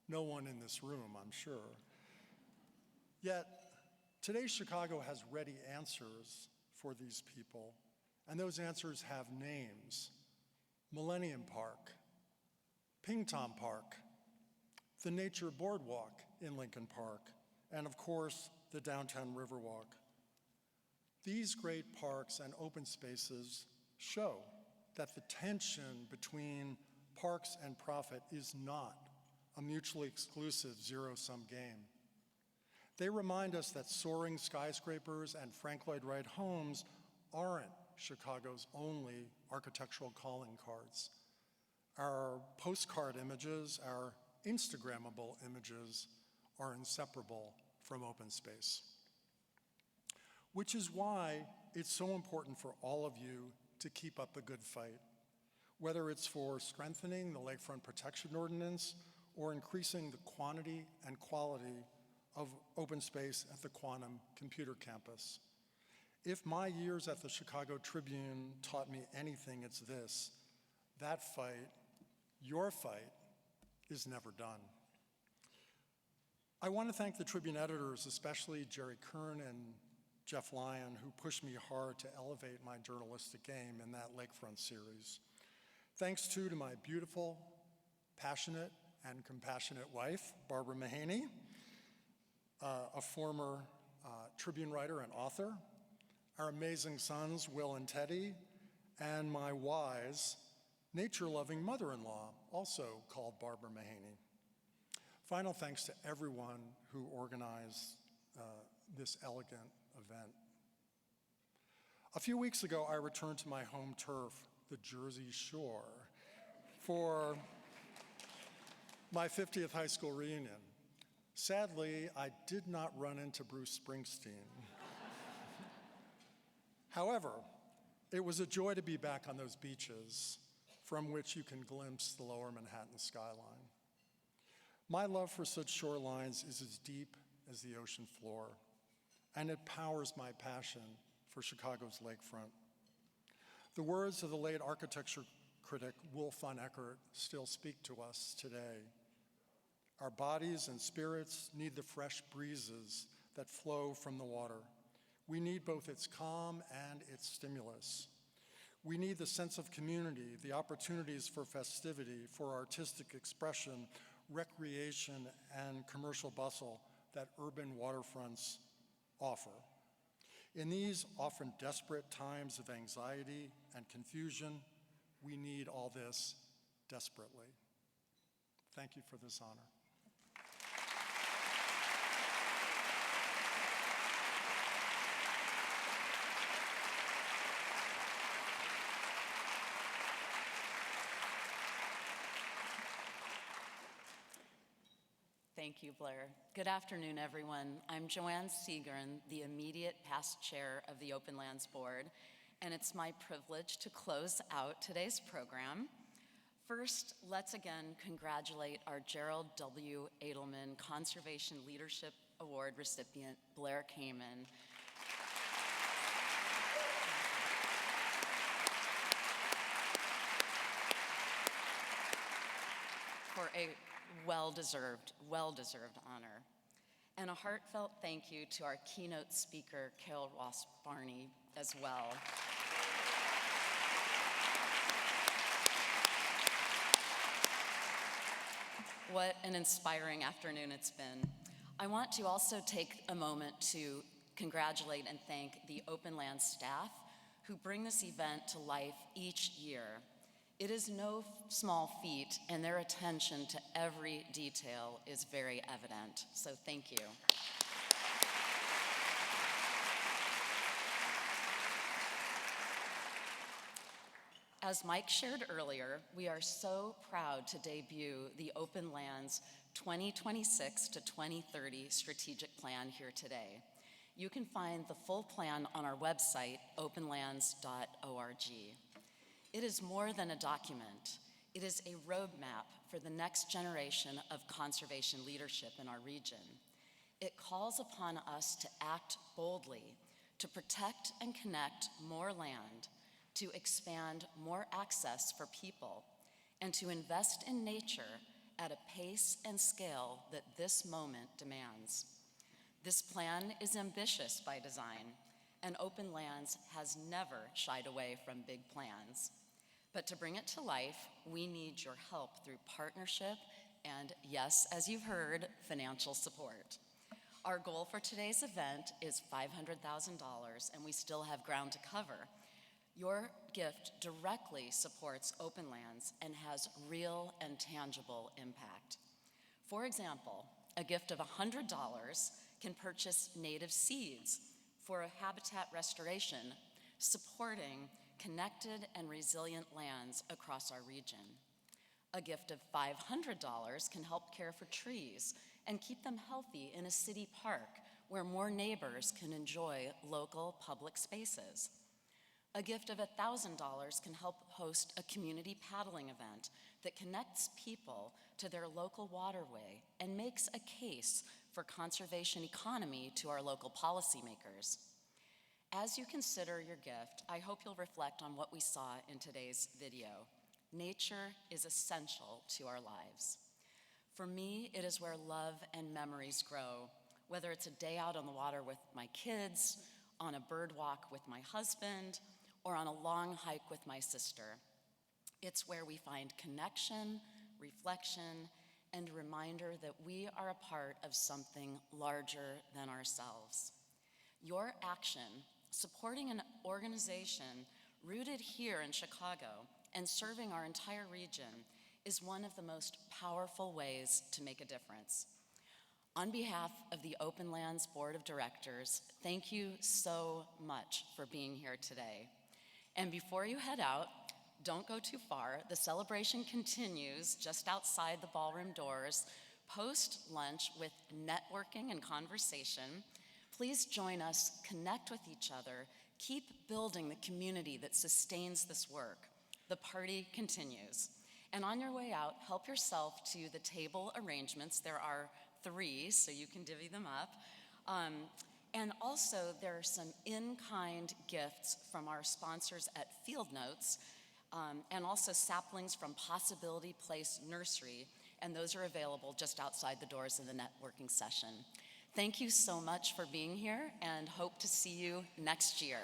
Speaker 14: No one in this room, I'm sure. Yet, today's Chicago has ready answers for these people, and those answers have names. Millennium Park, Pingtom Park, the Nature Boardwalk in Lincoln Park, and of course, the Downtown Riverwalk. These great parks and open spaces show that the tension between parks and profit is not a mutually exclusive zero-sum game. They remind us that soaring skyscrapers and Frank Lloyd Wright homes aren't Chicago's only architectural calling cards. Our postcard images, our Instagrammable images are inseparable from open space. Which is why it's so important for all of you to keep up the good fight, whether it's for strengthening the Lakefront Protection Ordinance or increasing the quantity and quality of open space at the Quantum Computer Campus. If my years at the Chicago Tribune taught me anything, it's this: that fight, your fight, is never done. I want to thank the Tribune editors, especially Jerry Kern and Jeff Lyon, who pushed me hard to elevate my journalistic game in that Lakefront series. Thanks too to my beautiful, passionate, and compassionate wife, Barbara Mahaney, a former Tribune writer and author, our amazing sons, Will and Teddy, and my wise, nature-loving mother-in-law, also called Barbara Mahaney. Final thanks to everyone who organized this elegant event. A few weeks ago, I returned to my home turf, the Jersey Shore, for my 50th high school reunion. Sadly, I did not run into Bruce Springsteen. However, it was a joy to be back on those beaches from which you can glimpse the lower Manhattan skyline. My love for such shorelines is as deep as the ocean floor, and it powers my passion for Chicago's lakefront. The words of the late architecture critic Wolf von Eckert still speak to us today. Our bodies and spirits need the fresh breezes that flow from the water. We need both its calm and its stimulus. We need the sense of community, the opportunities for festivity, for artistic expression, recreation, and commercial bustle that urban waterfronts offer. In these often desperate times of anxiety and confusion, we need all this desperately. Thank you for this honor.
Speaker 15: Thank you, Blair. Good afternoon, everyone. I'm Joanne Seagren, the immediate past chair of the Openlands Board, and it's my privilege to close out today's program. First, let's again congratulate our Gerald W. Adelmann Conservation Leadership Award recipient, Blair Kamin. For a well-deserved honor. And a heartfelt thank you to our keynote speaker, Ross Barney, as well. What an inspiring afternoon it's been. I want to also take a moment to congratulate and thank the Openlands staff who bring this event to life each year. It is no small feat, and their attention to every detail is very evident, so thank you. As Mike shared earlier, we are so proud to debut the Openlands 2026 to 2030 strategic plan here today. You can find the full plan on our website, openlands.org. It is more than a document. It is a roadmap for the next generation of conservation leadership in our region. It calls upon us to act boldly, to protect and connect more land, to expand more access for people, and to invest in nature at a pace and scale that this moment demands. This plan is ambitious by design, and Openlands has never shied away from big plans. But to bring it to life, we need your help through partnership and, yes, as you've heard, financial support. Our goal for today's event is $500,000, and we still have ground to cover. Your gift directly supports Openlands and has real and tangible impact. For example, a gift of $100 can purchase native seeds for a habitat restoration, supporting connected and resilient lands across our region. A gift of $500 can help care for trees and keep them healthy in a city park where more neighbors can enjoy local public spaces. A gift of $1,000 can help host a community paddling event that connects people to their local waterway and makes a case for conservation economy to our local policymakers. As you consider your gift, I hope you'll reflect on what we saw in today's video. Nature is essential to our lives. For me, it is where love and memories grow, whether it's a day out on the water with my kids, on a bird walk with my husband, or on a long hike with my sister. It's where we find connection, reflection, and a reminder that we are a part of something larger than ourselves. Your action, supporting an organization rooted here in Chicago and serving our entire region, is one of the most powerful ways to make a difference. On behalf of the Openlands Board of Directors, thank you so much for being here today. And before you head out, don't go too far. The celebration continues just outside the ballroom doors, post-lunch with networking and conversation. Please join us, connect with each other, keep building the community that sustains this work. The party continues. And on your way out, help yourself to the table arrangements. There are 3, so you can divvy them up. And also, there are some in-kind gifts from our sponsors at Field Notes, and also saplings from Possibility Place Nursery, and those are available just outside the doors of the networking session. Thank you so much for being here, and hope to see you next year.